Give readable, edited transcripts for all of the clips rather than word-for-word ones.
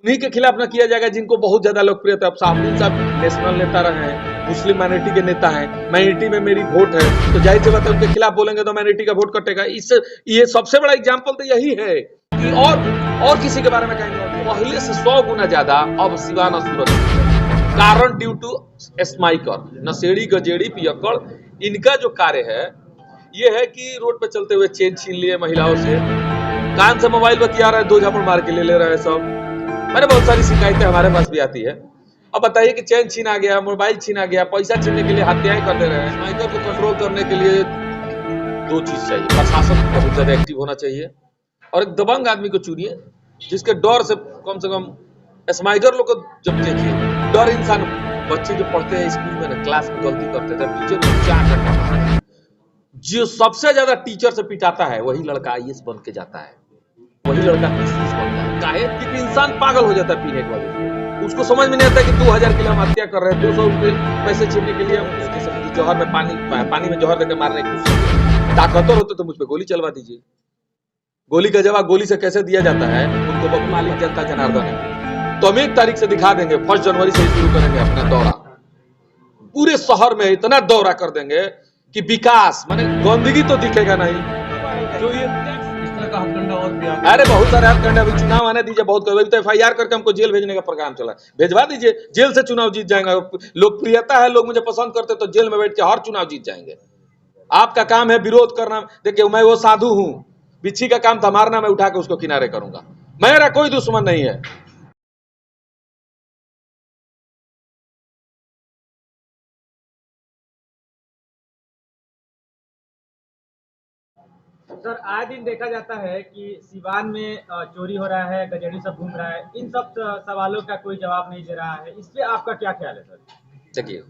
उन्हीं के खिलाफ ना किया जाएगा जिनको बहुत ज्यादा लोकप्रियता। अब साहब साहब नेशनल नेता रहे हैं, मुस्लिम माइनॉरिटी के नेता हैं, माइनॉरिटी में मेरी वोट है, तो जाहिर सी बात है उनके खिलाफ बोलेंगे तो माइनॉरिटी का वोट कटेगा। इस ये सबसे बड़ा एग्जाम्पल तो यही है कि और किसी के बारे में कहेंगे पहले से 100 गुना ज्यादा अब सिवान असुरक्षित है। कारण ड्यू टू स्माइकर, नशेड़ी गजेड़ी पियक्कड़, इनका जो कार्य है ये है कि रोड पे चलते हुए चेन छीन लिए महिलाओं से, कान से मोबाइल बतिया रहे, 2 झापड़ मार के ले रहे हैं सब। मैंने बहुत सारी शिकायतें हमारे पास भी आती है। अब बताइए कि चैन छीना गया, मोबाइल छीना गया, पैसा छीनने के लिए हत्याएं कर दे रहे हैं। स्माइकर को कंट्रोल करने के लिए 2 चीज चाहिए, प्रशासन को बहुत ज्यादा एक्टिव होना चाहिए और एक दबंग आदमी को चुनिए जिसके डर से कम स्माइकर लोग को जब देखिए डर इंसान। बच्चे जो पढ़ते हैं स्कूल में ना, क्लास में गलती करते थे, टीचर को 4 घंटा मारता है। जो सबसे ज्यादा टीचर से पिटाता है वही लड़का आईएएस बन के जाता है, वही लड़का पीसीएस बनता है। काहे कि इंसान पागल हो जाता है पीने के वजह से। उसको समझ में नहीं आता कि 2000 के लिए हम हत्या कर रहे हैं, 200 रुपए पैसे छीनने के लिए हम जौहर में पानी में जौहर देकर मारने की कोशिश। ताकतवर होते तो मुझ पर गोली चलवा दीजिए। गोली का जवाब गोली से कैसे दिया जाता है उनको बबू मालिक जनता जनार्दन है। तो हम 1 तारीख से दिखा देंगे, 1 जनवरी से शुरू करेंगे अपना दौरा। पूरे शहर में इतना दौरा कर देंगे कि विकास माने गंदगी तो दिखेगा नहीं। जो ये का हथकंडा और भी अरे बहुत सारे हथकंडे, अभी चुनाव आने दीजिए, बहुत तो एफआईआर करके हमको जेल भेजने का प्रोग्राम चला, भेजवा दीजिए, जेल से चुनाव जीत जाएंगे। लोकप्रियता है, लोग मुझे पसंद करते तो जेल में बैठ के हर चुनाव जीत जाएंगे। आपका काम है विरोध करना। देखिए मैं वो साधु हूं, बिच्छी का काम था मारना, मैं उठा के उसको किनारे करूंगा। मेरा कोई दुश्मन नहीं है। सर आए दिन देखा जाता है कि सिवान में चोरी हो रहा है, गजेड़ी सब घूम रहा है, इन सब सवालों का कोई जवाब नहीं दे रहा है, इस पे आपका क्या ख्याल है सर? देखिए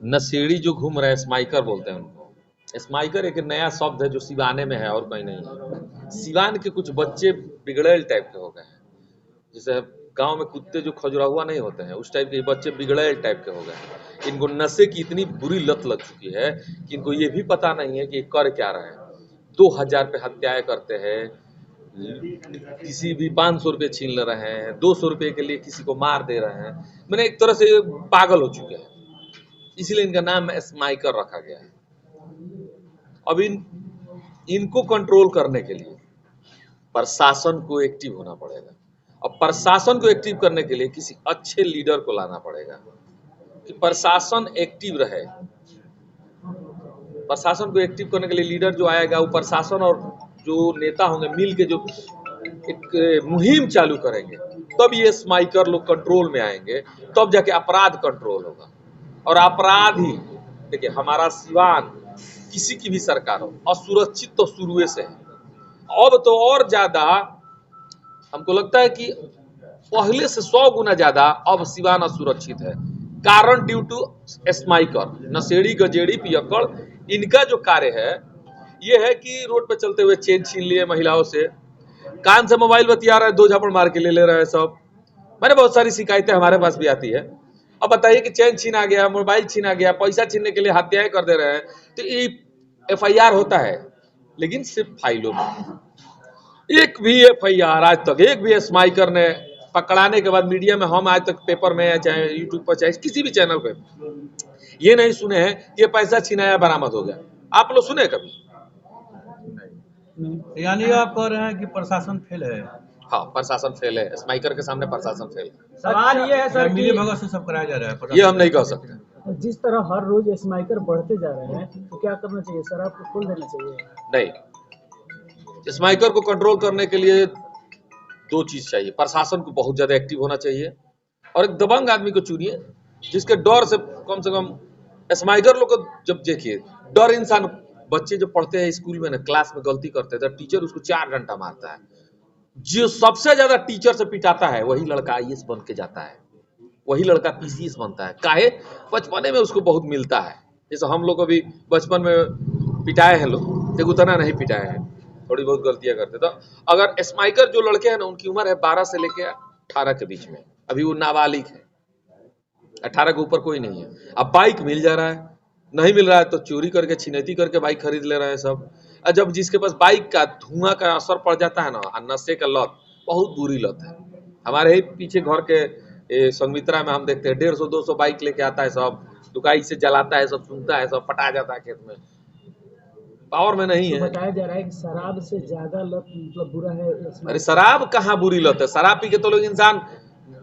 नशेड़ी जो घूम रहे हैं, स्माइकर बोलते हैं उनको। स्माइकर एक नया शब्द है जो सिवाने में है और कहीं नहीं है। सिवान के कुछ बच्चे बिगड़ेल टाइप के हो गए हैं, जैसे गांव में कुत्ते जो खजुराहुआ नहीं होते हैं, उस टाइप के बच्चे बिगड़ेल टाइप के हो गए हैं। इनको नशे की इतनी बुरी लत लग चुकी है कि इनको ये भी पता नहीं है कि कर क्या रहे हैं। 2000 पे हत्याएं करते हैं, किसी भी 500 रुपये छीन ले रहे हैं, 200 रुपये के लिए किसी को मार दे रहे हैं। मैंने एक तरह से पागल हो चुके हैं, इसलिए इनका नाम स्माइकर रखा गया है। अब इनको कंट्रोल करने के लिए प्रशासन को एक्टिव होना पड़ेगा। अब प्रशासन को एक्टिव करने के लिए किसी अच्छे लीडर को लाना पड़ेगा कि प्रशासन एक्टिव रहे। प्रशासन को एक्टिव करने के लिए लीडर जो आएगा वो प्रशासन और जो नेता होंगे मिल के जो एक मुहिम चालू करेंगे, तब ये स्माइकर लोग कंट्रोल में आएंगे, तब जाके अपराध कंट्रोल होगा। और अपराध ही देखिए हमारा सिवान किसी की भी सरकार हो असुरक्षित तो शुरू से है, अब तो और ज्यादा हमको लगता है कि पहले से 100 गुना ज्यादा अब सिवान असुरक्षित है। कारण ड्यू टू स्माइकर, नशेड़ी गजेड़ी पियक्कड़, इनका जो कार्य है ये है कि रोड पे चलते हुए चेन छीन लिए महिलाओं से, कान से मोबाइल बतिया रहे, 2 झापड़ मार के ले रहे हैं सब। मैंने बहुत सारी शिकायतें हमारे पास भी आती है। अब बताइए कि चैन छीना गया, मोबाइल छीना गया, पैसा छीनने के लिए हत्याएं कर दे रहे हैं, तो ये एफआईआर होता है लेकिन सिर्फ फाइलों में। एक भी एफआईआर आज तक एक भी स्माइकर ने पकड़ाने के बाद मीडिया में हम आज तक पेपर में चाहे यूट्यूब पर चाहे किसी भी चैनल पे ये नहीं सुने हैं कि ये पैसा छीनाया बरामद हो गया। आप लोग सुने कभी? यानी आप कह रहे हैं कि प्रशासन फेल है? हाँ प्रशासन फेल है, स्माइकर के सामने प्रशासन फेल है। सवाल ये है सर मिली कि भगत से सब कराया जा रहा है, ये हम नहीं कह सकते। जिस तरह हर रोज स्माइकर बढ़ते जा रहे हैं तो क्या करना चाहिए सर? आपको खोल देना चाहिए? नहीं, स्माइकर को कंट्रोल करने के लिए 2 चीज चाहिए, प्रशासन को बहुत ज्यादा एक्टिव होना चाहिए और एक दबंग आदमी को चुनिए जिसके डर से कम स्माइकर लोग को जब देखिए डर इंसान। बच्चे जो पढ़ते हैं स्कूल में ना, क्लास में गलती करते थे, टीचर उसको 4 घंटा मारता है। जो सबसे ज्यादा टीचर से पिटाता है वही लड़का आईएएस बन के जाता है, वही लड़का पीसीएस बनता है। काहे? बचपने में उसको बहुत मिलता है। जैसे हम लोग अभी बचपन में पिटाए हैं लोग, लेकिन उतना नहीं पिटाए हैं, थोड़ी बहुत गलतियां करते। तो अगर स्माइकर जो लड़के हैं ना, उनकी उम्र है 12 से लेके 18 के बीच में, अभी वो नाबालिग है, 18 के ऊपर कोई नहीं है। अब बाइक मिल जा रहा है, नहीं मिल रहा है तो चोरी करके छिनैती करके बाइक खरीद ले रहे हैं सब। और जब जिसके पास बाइक का धुआं का असर पड़ जाता है ना, नशे का लत बहुत बुरी लत है, हमारे ही पीछे घर के संगमित्रा में हम देखते हैं 150-200 बाइक लेके आता है, सब दुकाई से जलाता है, सब सुनता है, सब पटा जाता है खेत में। पावर में नहीं तो है। बताया जा रहा है कि शराब से ज्यादा लत मतलब बुरा है अरे शराब कहाँ बुरी लत है? शराब पी के तो लोग इंसान,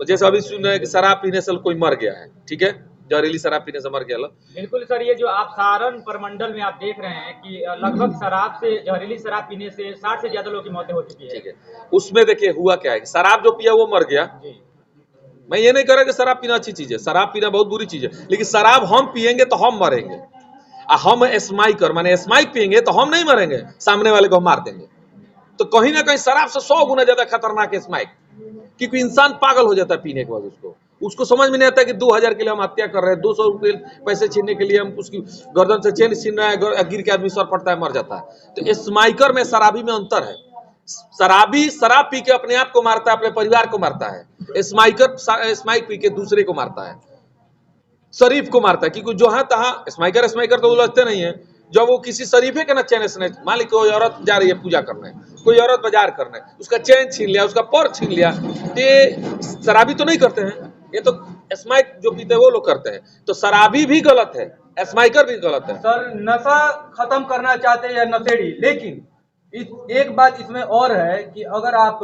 जैसे अभी सुन रहे हैं कि शराब पीने से कोई मर गया है, ठीक है, जहरीली शराब पीने से मर गया लोग। बिल्कुल सर, ये जो आप सारण प्रमंडल में आप देख रहे हैं कि लगभग शराब से, जहरीली शराब पीने से 60 से ज्यादा लोगों की मौतें हो चुकी है। ठीक है, उसमें देखिए हुआ क्या है कि शराब जो पिया वो मर गया। जी, मैं ये नहीं कह रहा कि शराब पीना अच्छी चीज है, शराब पीना बहुत बुरी चीज है, लेकिन शराब हम पियेंगे तो हम मरेंगे। हम स्माइकर माने स्माइक पियेंगे तो हम नहीं मरेंगे, सामने वाले को हम मार देंगे। तो कहीं ना कहीं शराब से 100 गुना ज्यादा खतरनाक है स्माइक, क्योंकि इंसान पागल हो जाता है पीने के बाद। उसको समझ में नहीं आता कि 2000 के लिए हम हत्या कर रहे हैं, 200 रुपये पैसे छीनने के लिए हम उसकी गर्दन से चेन छीन रहे हैं, गिर के आदमी सर पड़ता है, मर जाता है। तो स्माइकर में शराबी में अंतर है। शराबी शराब पी के अपने आप को मारता है, अपने परिवार को मारता है। स्माइकर स्माइक पी के दूसरे को मारता है, शरीफ को मारता है। क्योंकि जो है तहाँ स्माइकर तो उलझते नहीं है। जब वो किसी शरीफे के ना चैन से, मान ली कोई औरत जा रही है पूजा करने, कोई औरत बाजार करने, उसका चैन छीन लिया, उसका पर छीन लिया, ये शराबी तो नहीं करते हैं, ये तो स्माइक जो पीते हैं वो लोग करते हैं। तो शराबी भी गलत है, स्माइकर भी गलत है। सर नशा खत्म करना चाहते हैं या नशेड़ी, लेकिन एक बात इसमें और है कि अगर आप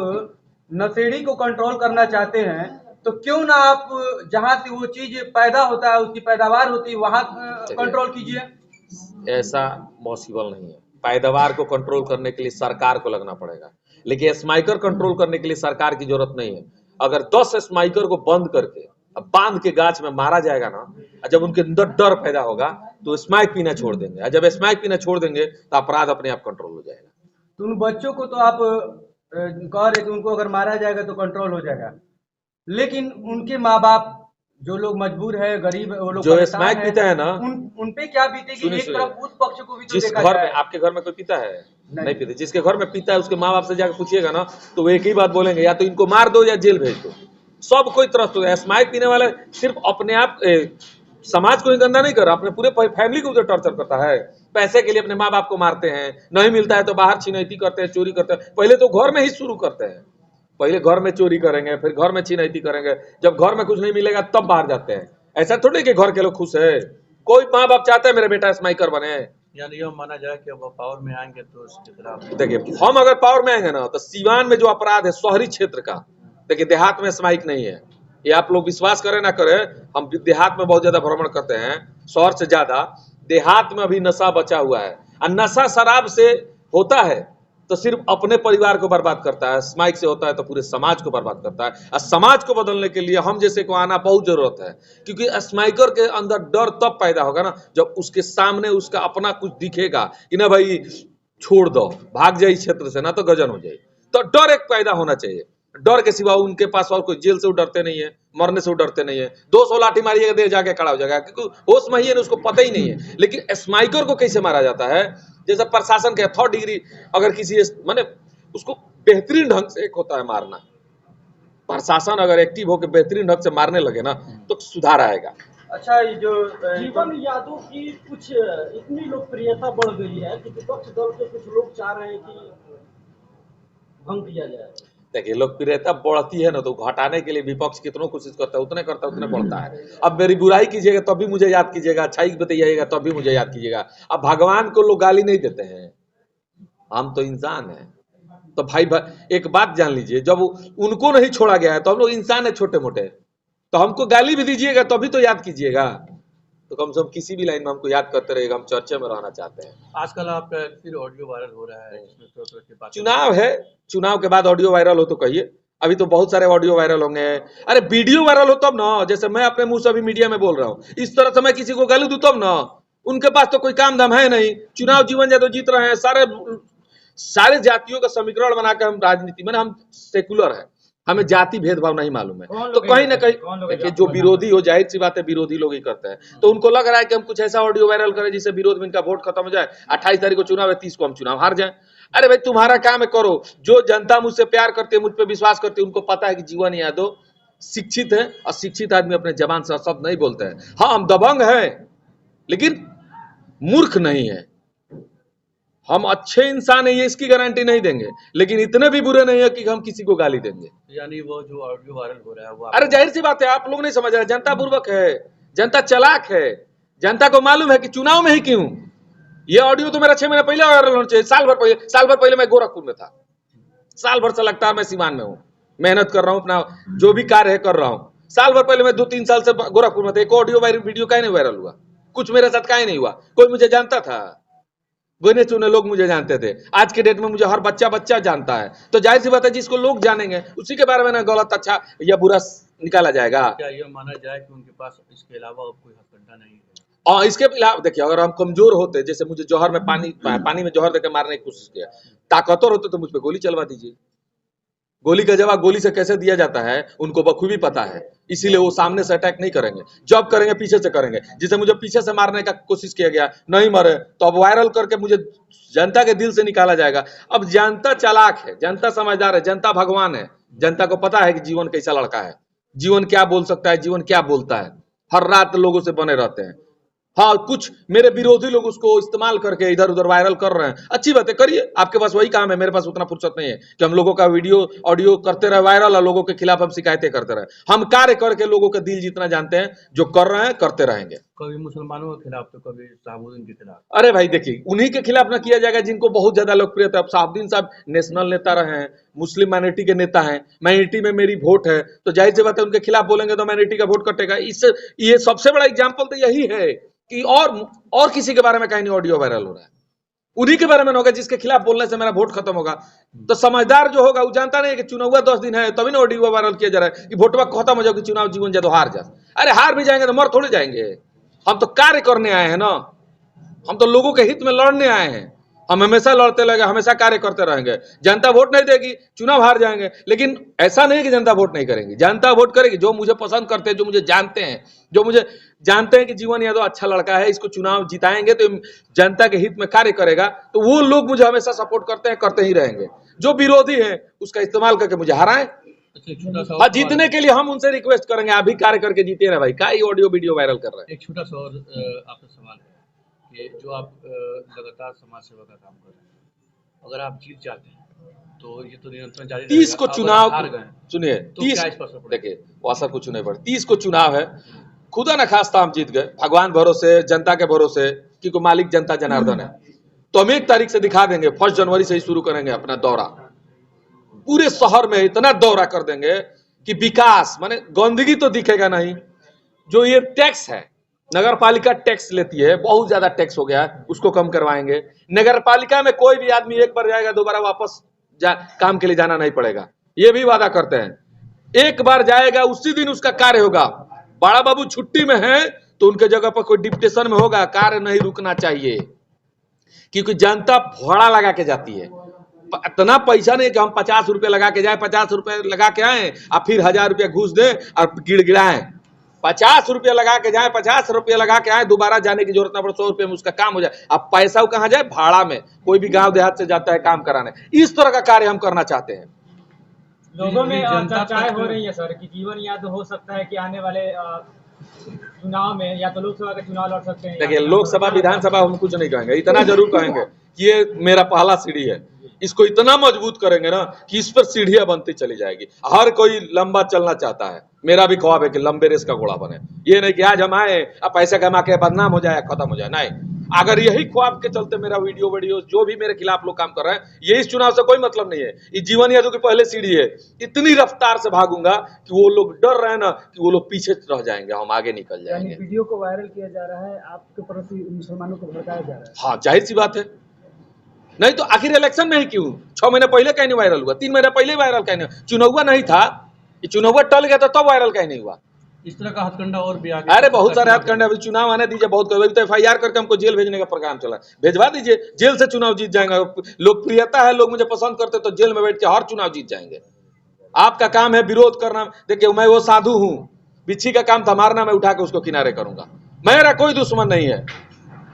नशेड़ी को कंट्रोल करना चाहते हैं तो क्यों ना आप जहां से वो चीज पैदा होता है, उसकी पैदावार होती है, वहां कंट्रोल कीजिए। ऐसा पॉसिबल नहीं है। पैदावार को कंट्रोल करने के लिए सरकार को लगना पड़ेगा, लेकिन स्माइकर कंट्रोल करने के लिए सरकार की जरूरत नहीं है। अगर 10 स्माइकर को बंद करके अब बांध के गाछ में मारा जाएगा ना, जब उनके अंदर डर पैदा होगा तो स्माइक पीना छोड़ देंगे, और जब स्माइक पीना छोड़ देंगे तो अपराध अपने आप कंट्रोल हो जाएगा। तो उन बच्चों को तो आप कह रहे कि उनको अगर मारा जाएगा तो कंट्रोल हो जाएगा, लेकिन उनके माँ बाप जो लोग मजबूर है, गरीब है, वो लोग जो परेशान स्मैक पीता है ना, उन पे क्या बीतेगी। सुनिए, एक सुनिए। तरफ उस पक्ष को भी तो जिस देखा घर जाए। में, आपके घर में कोई पीता है? नहीं पीते। जिसके घर में पीता है उसके माँ बाप से जाकर पूछिएगा ना, तो वो एक ही बात बोलेंगे, या तो इनको मार दो या जेल भेज दो। सब कोई त्रस्त हो गया। स्मैक पीने वाला सिर्फ अपने आप समाज को ही गंदा नहीं कर रहा, अपने पूरे फैमिली को टॉर्चर करता है। पैसे के लिए अपने माँ बाप को मारते हैं, नहीं मिलता है तो बाहर छिनैती करते हैं, चोरी करते हैं। पहले तो घर में ही शुरू करते हैं, पहले घर में चोरी करेंगे, फिर घर में छिनैती करेंगे, जब घर में कुछ नहीं मिलेगा तब बाहर जाते हैं। ऐसा थोड़ी कि घर के लोग खुश है। कोई माँ बाप चाहता है मेरा बेटा स्माइकर बने। यानी यह माना जाए कि अब पावर में आएंगे तो उसके खिलाफ। देखिए, हम अगर पावर में आएंगे ना तो सीवान में जो अपराध है शहरी क्षेत्र का, देखिए देहात में स्माइक नहीं है, ये आप लोग विश्वास करें ना करें, हम देहात में बहुत ज्यादा भ्रमण करते हैं, शहर से ज्यादा देहात में अभी नशा बचा हुआ है। और नशा शराब से होता है तो सिर्फ अपने परिवार को बर्बाद करता है, स्माइक से होता है तो पूरे समाज को बर्बाद करता है। और समाज को बदलने के लिए हम जैसे को आना बहुत जरूरत है, क्योंकि स्माइकर के अंदर डर तब पैदा होगा ना जब उसके सामने उसका अपना कुछ दिखेगा कि ना भाई छोड़ दो, भाग जाए क्षेत्र से, ना तो गजन हो जाए। तो डर एक पैदा होना चाहिए। डर के सिवा उनके पास और कोई, जेल से वो डरते नहीं है, मरने से वो डरते नहीं है। 200 लाठी मारिएगा देह जाके खड़ा हो जाएगा, क्योंकि होश में ही है ना, उसको पता ही नहीं है। लेकिन स्माइकर को कैसे मारा जाता है, जैसे प्रशासन के 3rd डिग्री अगर किसी माने उसको बेहतरीन ढंग से एक होता है मारना, प्रशासन अगर एक्टिव होकर बेहतरीन ढंग से मारने लगे ना तो सुधार आएगा। अच्छा, ये जो जीवन यादव की कुछ इतनी लोकप्रियता बढ़ गई है कि विपक्ष दल के कुछ लोग चाह रहे हैं कि भंग किया जाए। देखिए, लोकप्रियता बढ़ती है ना तो घटाने के लिए विपक्ष कितनों कोशिश करता है, उतने बढ़ता है। अब मेरी बुराई कीजिएगा तब भी मुझे याद कीजिएगा, अच्छाई बताइएगा तब भी मुझे याद कीजिएगा। अब भगवान को लोग गाली नहीं देते हैं, हम तो इंसान हैं। तो भाई एक बात जान लीजिए, जब उनको नहीं छोड़ा गया है तो हम लोग इंसान है छोटे मोटे, तो हमको गाली भी दीजिएगा तभी तो याद कीजिएगा। तो कम से कम किसी भी लाइन में हमको याद करते रहेगा, हम चर्चा में रहना चाहते हैं। आजकल आपका फिर ऑडियो वायरल हो रहा है, इसमें तरह की बातें। चुनाव है, चुनाव के बाद ऑडियो वायरल हो तो कहिए, अभी तो बहुत सारे ऑडियो वायरल होंगे। अरे वीडियो वायरल हो तब ना, जैसे मैं अपने मुंह से अभी मीडिया में बोल रहा हूँ, इस तरह से मैं किसी को गाली दूं तब ना। उनके पास तो कोई काम धाम है नहीं, चुनाव जीवन जादव जीत रहे हैं, सारे जातियों का समीकरण बना के हम राजनीति में, हम सेकुलर है, हमें जाति भेदभाव नहीं मालूम है। तो कहीं ना कहीं देखिए, जो विरोधी हो, जाहिर सी बात है विरोधी लोग ही करते हैं, तो उनको लग रहा है कि हम कुछ ऐसा ऑडियो वायरल करें जिससे विरोध में इनका वोट खत्म हो जाए, 28 तारीख को चुनाव है, 30 को हम चुनाव हार जाए। अरे भाई, तुम्हारा काम है, करो। जो जनता मुझसे प्यार करती है, मुझ पर विश्वास करती है, उनको पता है कि जीवन यादव शिक्षित है, और शिक्षित आदमी अपने जबान से शब्द नहीं बोलते हैं। हाँ, हम दबंग हैं लेकिन मूर्ख नहीं है, हम अच्छे इंसान हैं ये इसकी गारंटी नहीं देंगे, लेकिन इतने भी बुरे नहीं है कि हम किसी को गाली देंगे। यानी वो जो ऑडियो वायरल हो रहा है वो अरे जाहिर सी बात है, आप लोग नहीं समझ रहे, जनता पूर्वक है, जनता चालाक है, जनता को मालूम है कि चुनाव में ही क्यों। ये ऑडियो तो मेरा 6 महीने पहले वायरल होना चाहिए, साल भर पहले मैं गोरखपुर में था, साल भर से लगातार मैं सीवान में हूँ, मेहनत कर रहा हूँ, अपना जो भी कार्य है कर रहा हूँ। साल भर पहले मैं 2-3 साल से गोरखपुर में था, एक ऑडियो वीडियो काहे नहीं वायरल हुआ, कुछ मेरे साथ काहे नहीं हुआ, कोई मुझे जानता था? गिने चुने लोग मुझे जानते थे। आज के डेट में मुझे हर बच्चा जानता है, तो जाहिर सी बात है जिसको लोग जानेंगे उसी के बारे में ना गलत अच्छा या बुरा निकाला जाएगा। क्या यह माना जाए कि उनके पास इसके अलावा और कोई हथकंडा नहीं है? और इसके अलावा देखिए, अगर हम कमजोर होते, जैसे मुझे जौहर में पानी में जौहर देकर मारने की कोशिश किया, ताकतवर होते तो मुझ पर गोली चलवा दीजिए। गोली का जवाब गोली से कैसे दिया जाता है उनको बखूबी पता है, इसीलिए वो सामने से अटैक नहीं करेंगे, जब करेंगे पीछे से करेंगे। जिसे मुझे पीछे से मारने का कोशिश किया गया, नहीं मरे, तो अब वायरल करके मुझे जनता के दिल से निकाला जाएगा। अब जनता चालाक है, जनता समझदार है, जनता भगवान है, जनता को पता है कि जीवन कैसा लड़का है, जीवन क्या बोल सकता है, जीवन क्या बोलता है। हर रात लोगों से बने रहते हैं। हाँ, कुछ मेरे विरोधी लोग उसको इस्तेमाल करके इधर उधर वायरल कर रहे हैं, अच्छी बात है, करिए, आपके पास वही काम है, मेरे पास उतना फुर्सत नहीं है कि हम लोगों का वीडियो ऑडियो करते रहे वायरल और लोगों के खिलाफ हम शिकायतें करते रहे। हम कार्य करके लोगों का दिल जीतना जानते हैं, जो कर रहे हैं करते रहेंगे। कभी मुसलमानों के खिलाफ तो कभी शहाबुद्दीन के खिलाफ। अरे भाई देखिए, उन्हीं के खिलाफ ना किया जाएगा जिनको बहुत ज्यादा लोकप्रियता। अब शहाबुद्दीन साहब नेशनल नेता रहे हैं, मुस्लिम माइनॉरिटी के नेता हैं, माइनॉरिटी में मेरी वोट है, तो जाहिर सी बात है उनके खिलाफ बोलेंगे तो माइनॉरिटी का वोट कटेगा। ये सबसे बड़ा एग्जाम्पल तो यही है कि और किसी के बारे में कहीं नहीं ऑडियो वायरल हो रहा है, उन्हीं के बारे में होगा जिसके खिलाफ बोलने से मेरा वोट खत्म होगा। तो समझदार जो होगा वो जानता नहीं है कि चुनाव 10 दिन है, तभी ना ऑडियो वायरल किया जा रहा है कि वोटवा खत्म हो जाए कि चुनाव जीवन जा तो हार जा। अरे हार भी जाएंगे तो मर थोड़े जाएंगे, हम तो कार्य करने आए हैं ना, हम तो लोगों के हित में लड़ने आए हैं। हम हमेशा लड़ते लगे, हमेशा कार्य करते रहेंगे। जनता वोट नहीं देगी, चुनाव हार जाएंगे, लेकिन ऐसा नहीं कि जनता वोट नहीं करेगी, जनता वोट करेगी। जो मुझे पसंद करते हैं, जो मुझे जानते हैं, जो मुझे जानते हैं कि जीवन यादव अच्छा लड़का है, इसको चुनाव जिताएंगे तो जनता के हित में कार्य करेगा, तो वो लोग मुझे हमेशा सपोर्ट करते हैं, करते ही रहेंगे। जो विरोधी है उसका इस्तेमाल करके मुझे हराएं। हाँ, जीतने के लिए हम उनसे रिक्वेस्ट करेंगे, आप भी कार्य करके जीते ना भाई, क्या ये ऑडियो वीडियो वायरल कर रहे हैं। एक छोटा सा और आपसे सवाल है कि जो आप लगातार समाज सेवा का काम कर रहे हैं, अगर आप जीत जाते हैं तो ये तो निरंतर जारी 30 को चुनाव, हार गए सुनिए, तो क्या इस पर असर पड़ेगा? देखिए वो असर कुछ नहीं पड़े। 30 को चुनाव है, खुदा न खास्ता हम जीत गए, भगवान भरोसे, जनता के भरोसे, क्योंकि मालिक जनता जनार्दन है। तो हम 1 तारीख से दिखा देंगे, 1 जनवरी से ही शुरू करेंगे अपना दौरा, पूरे शहर में इतना दौरा कर देंगे कि विकास माने गंदगी तो दिखेगा नहीं। जो ये टैक्स है, नगर पालिका टैक्स लेती है, बहुत ज्यादा टैक्स हो गया है, उसको कम करवाएंगे। नगर पालिका में कोई भी आदमी एक बार जाएगा, दोबारा वापस काम के लिए जाना नहीं पड़ेगा, ये भी वादा करते हैं। एक बार जाएगा उसी दिन उसका कार्य होगा। बड़ा बाबू छुट्टी में है तो उनके जगह पर कोई डिप्टेशन में होगा, कार्य नहीं रुकना चाहिए, क्योंकि जनता भोड़ा लगा के जाती है। इतना पैसा नहीं कि हम 50 रुपए लगा के जाए, 50 रुपए लगा के आए और फिर 1000 रुपया घूस दे और गिड़गिड़ाएं। 50 रुपया लगा के जाए, 50 रुपया लगा के आए, दोबारा जाने की जरूरत ना पड़े, 100 रुपये में उसका काम हो जाए। अब पैसा वो कहाँ जाए? भाड़ा में। कोई भी गांव देहात से जाता है काम कराने। इस तरह का कार्य हम करना चाहते हैं। लोगों में चर्चाएं हो रही है सर कि जीवन यादव हो सकता है कि आने वाले चुनाव में या तो लोकसभा का चुनाव लड़ सकते हैं। देखिए, लोकसभा विधानसभा हम कुछ नहीं कहेंगे, इतना जरूर कहेंगे कि ये मेरा पहला सीढ़ी है, इसको इतना मजबूत करेंगे ना कि इस पर सीढ़ियां बनती चली जाएगी। हर कोई लंबा चलना चाहता है, मेरा भी ख्वाब है कि लंबे रेस का घोड़ा बने। ये नहीं कि आज हम आए अब पैसे कमा के बदनाम हो जाए, खत्म हो जाए, नहीं। अगर यही ख्वाब के चलते मेरा वीडियो जो भी मेरे खिलाफ लोग काम कर रहे हैं, ये इस चुनाव से कोई मतलब नहीं है। ये जीवन यादव की पहले सीढ़ी है, इतनी रफ्तार से भागूंगा कि वो लोग डर रहे हैं ना कि वो लोग पीछे रह जाएंगे, हम आगे निकल जाएंगे। वीडियो को वायरल किया जा रहा है, आपके प्रति मुसलमानों को भड़काया जा रहा है। हाँ, जाहिर सी बात है, नहीं तो आखिर इलेक्शन में ही क्यों 6 महीने पहले कहीं नहीं वायरल हुआ, 3 महीने पहले वायरल कहीं नहीं, चुनाव नहीं था, ये चुनाव टल गया तो तब वायरल कहीं नहीं हुआ। इस तरह का हथकंडा और भी आगे, अरे बहुत सारे हथकंडे, अभी चुनाव आने दीजिए, बहुत अभी तो FIR करके हमको जेल भेजने का प्रोग्राम चला, भेजवा दीजिए, जेल से चुनाव जीत जाएंगे। लोकप्रियता है, लोग मुझे पसंद करते तो जेल में बैठ के हर चुनाव जीत जाएंगे। आपका काम है विरोध करना। देखिए, मैं वो साधु हूं, बिच्छी का काम था मारना, मैं उठा के उसको किनारे करूंगा। मेरा कोई दुश्मन नहीं है,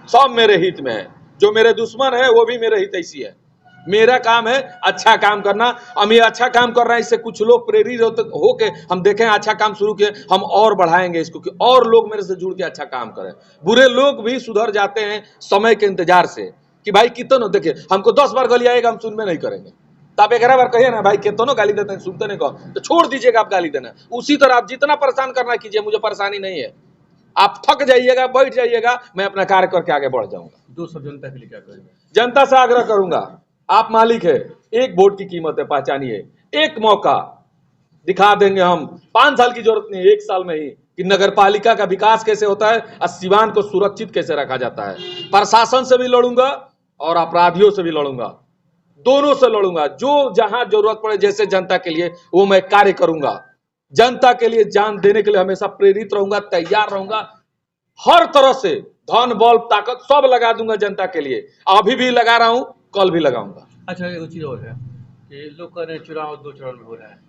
सब मेरे हित में है। जो मेरे दुश्मन है वो भी मेरे हित ऐसी है। मेरा काम है अच्छा काम करना। हम ये अच्छा काम कर रहे हैं, इससे कुछ लोग प्रेरित होके हम देखें अच्छा काम शुरू किए, हम और बढ़ाएंगे इसको कि और लोग मेरे से जुड़ के अच्छा काम करें। बुरे लोग भी सुधर जाते हैं समय के इंतजार से। कि भाई कितनों देखिए हमको 10 बार गाली आएगा हम सुनबे नहीं करेंगे, तो आप 11 बार कहिए ना भाई कितनों गाली देते हैं सुनते नहीं कहो, तो छोड़ दीजिएगा आप गाली देना। उसी तरह आप जितना परेशान करना कीजिए, मुझे परेशानी नहीं है। आप थक जाइएगा, बैठ जाइएगा, मैं अपना कार्य करके आगे बढ़ जाऊंगा। दो सब जनता के लिए क्या करेंगे? जनता से आग्रह करूंगा, आप मालिक है, एक वोट की कीमत है, पहचानिए। एक मौका दिखा देंगे हम, 5 साल की जरूरत नहीं, 1 साल में ही, कि नगर पालिका का विकास कैसे होता है और सिवान को सुरक्षित कैसे रखा जाता है। प्रशासन से भी लड़ूंगा और अपराधियों से भी लड़ूंगा, दोनों से लड़ूंगा। जो जहां जरूरत पड़े जैसे जनता के लिए वो मैं कार्य करूंगा। जनता के लिए जान देने के लिए हमेशा प्रेरित रहूंगा, तैयार रहूंगा, हर तरह से धन बल ताकत सब लगा दूंगा जनता के लिए। अभी भी लगा रहा हूं, कल भी लगाऊंगा। अच्छा, एक चीज और है कि लोग कह रहे हैं चुनाव 2 चरण में हो रहा है।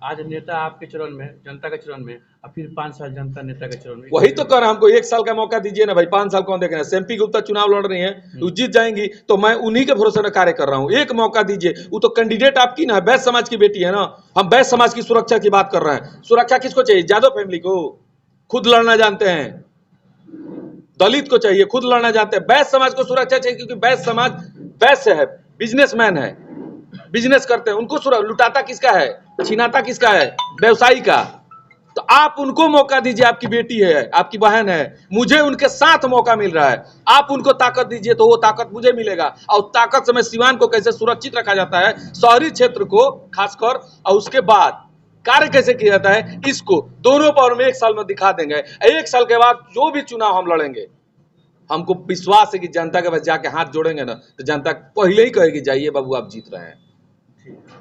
आज नेता आपके चरण में, जनता के चरण में, और फिर 5 साल जनता नेता के चरण में। वही तो कर रहा, हमको 1 साल का मौका दीजिए ना भाई, 5 साल कौन देख रहे हैं। एमपी गुप्ता चुनाव लड़ रही है, वो जीत जाएंगी, तो मैं उन्हीं के भरोसे में कार्य कर रहा हूं। एक मौका दीजिए। वो तो कैंडिडेट आपकी ना, बैस समाज की बेटी है ना, हम बैस समाज की सुरक्षा की बात कर रहे हैं। सुरक्षा किसको चाहिए? यादव फैमिली को, खुद लड़ना जानते हैं। दलित को चाहिए, खुद लड़ना जानते हैं। बैस समाज को सुरक्षा चाहिए, क्योंकि बैस समाज वैश्य है, बिजनेसमैन है, बिजनेस करते हैं। उनको सुरक्षा, लुटाता किसका है, छीनाता किसका है? व्यवसायी का। तो आप उनको मौका दीजिए, आपकी बेटी है, आपकी बहन है, मुझे उनके साथ मौका मिल रहा है। आप उनको ताकत दीजिए तो वो ताकत मुझे मिलेगा, और ताकत से मैं सिवान को कैसे सुरक्षित रखा जाता है, शहरी क्षेत्र को खासकर, और उसके बाद कार्य कैसे किया जाता है, इसको दोनों पावर में 1 साल में दिखा देंगे। 1 साल के बाद जो भी चुनाव हम लड़ेंगे, हमको विश्वास है कि जनता के पास जाके हाथ जोड़ेंगे ना, तो जनता पहले ही कहेगी जाइए बाबू आप जीत रहे हैं।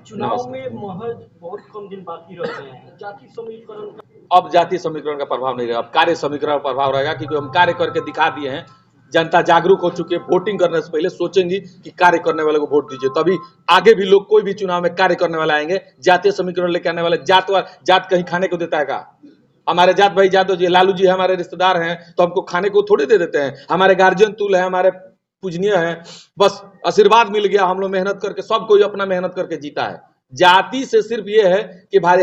चुनाव में महज बहुत कम दिन बाकी रह गए हैं, जाति समीकरण का अब जातीय समीकरण का प्रभाव नहीं रहेगा, अब कार्य समीकरण का प्रभाव रहेगा, क्योंकि हम कार्य करके दिखा दिए हैं। जनता जागरूक हो चुकी है, वोटिंग करने से पहले सोचेंगी कि कार्य करने वाले को वोट दीजिए, तभी आगे भी लोग कोई भी चुनाव में कार्य करने वाले आएंगे। जातीय समीकरण लेके आने वाले, जात कहीं खाने को देता है का? हमारे जात भाई यादव जी, लालू जी हमारे रिश्तेदार हैं, तो हमको खाने को थोड़ी दे देते हैं। हमारे गार्जियन तुल है, हमारे पूजनीय है, बस आशीर्वाद मिल गया। हम लोग मेहनत करके, सब कोई अपना मेहनत करके जीता है। जाति से सिर्फ ये है कि भाई